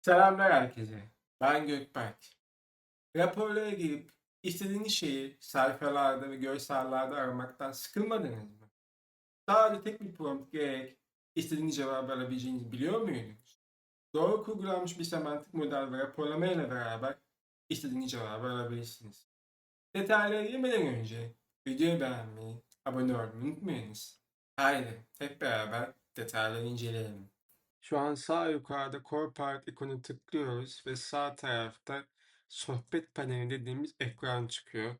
Selamlar herkese. Ben Gökberk. Raporlara girip istediğiniz şeyi sayfalarda ve görsellerde aramaktan sıkılmadınız mı? Sadece tek bir prompt gerek istediğiniz cevabı alabileceğinizi biliyor muydunuz? Doğru kurgulanmış bir semantik model ve raporlama ile beraber istediğiniz cevabı alabilirsiniz. Detaylara girmeden önce videoyu beğenmeyi, abone olmayı unutmayınız. Haydi hep beraber detayları inceleyelim. Şu an sağ yukarıda Copilot ikonu tıklıyoruz ve sağ tarafta sohbet paneli dediğimiz ekran çıkıyor.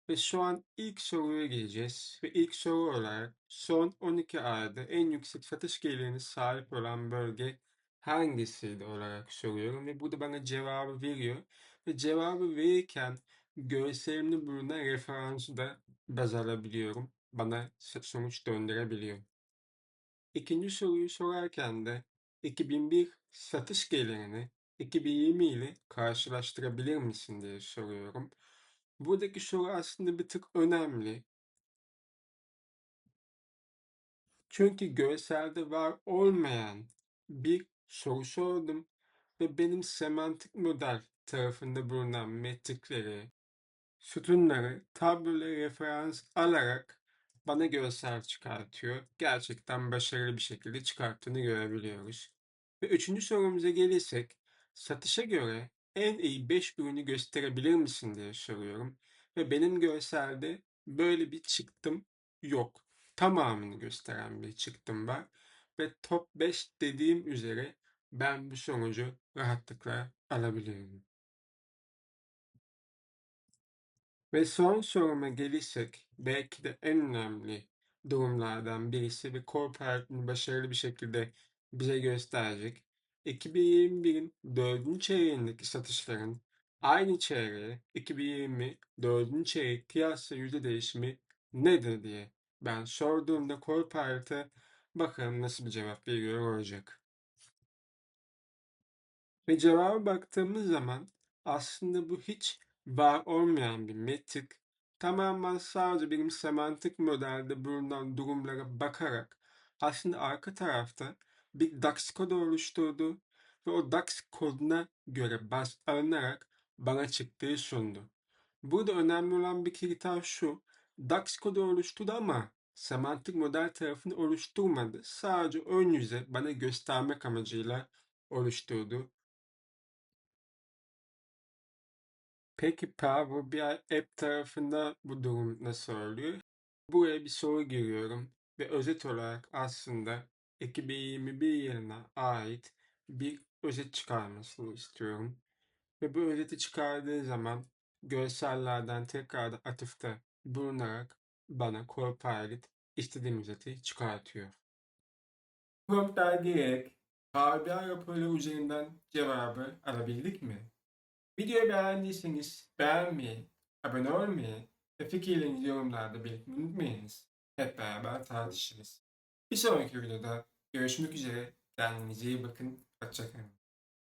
Ve şu an ilk soruya geleceğiz. Ve ilk soru olarak son 12 ayda en yüksek satış gelirine sahip olan bölge hangisiydi olarak soruyorum. Ve burada bana cevabı veriyor. Ve cevabı verirken görselimde bulunan referansı da baz alabiliyorum. Bana sonuç döndürebiliyor. İkinci soruyu sorarken de 2001 satış gelirini 2020 ile karşılaştırabilir misin diye soruyorum. Buradaki soru aslında bir tık önemli. Çünkü görselde var olmayan bir soru sordum ve benim semantik model tarafında bulunan metrikleri, sütunları, tabloları referans alarak bana görsel çıkartıyor. Gerçekten başarılı bir şekilde çıkarttığını görebiliyoruz. Ve üçüncü sorumuza gelirsek, satışa göre en iyi 5 ürünü gösterebilir misin diye soruyorum. Ve benim görselde böyle bir çıktım yok. Tamamını gösteren bir çıktım var. Ve top 5 dediğim üzere ben bu sonucu rahatlıkla alabiliyorum. Ve son soruma gelirsek, belki de en önemli durumlardan birisi ve Corporate'ın başarılı bir şekilde bize gösterecek. 2021'in 4. çeyreğindeki satışların aynı çeyreğe 2020 4. çeyrek kıyasla yüzde değişimi nedir diye ben sorduğumda Corporate'a bakalım nasıl bir cevap veriyor olacak. Ve cevaba baktığımız zaman aslında bu hiç var olmayan bir metrik. Tamamen sadece benim semantik modelde bulunan durumlara bakarak aslında arka tarafta bir DAX kodu oluşturdu ve o DAX koduna göre baz alınarak bana çıktığı sundu. Burada önemli olan bir kriter şu: DAX kodu oluşturdu ama semantik model tarafını oluşturmadı. Sadece ön yüze bana göstermek amacıyla oluşturdu. Peki Power BI App tarafında bu durum nasıl oluyor? Buraya bir soru giriyorum ve özet olarak aslında 2021 yılına ait bir özet çıkarmasını istiyorum. Ve bu özeti çıkardığı zaman görsellerden tekrardan atıfta bulunarak bana Copilot istediğim özeti çıkartıyor. Promptlar girerek Power BI raporları üzerinden cevabı alabildik mi? Videoyu beğendiyseniz beğenmeyi, abone olmayı ve fikirlerinizi yorumlarda belirtmeyi unutmayınız. Hep beraber tartışırız. Bir sonraki videoda görüşmek üzere. Kendinize iyi bakın. Hoşça kalın.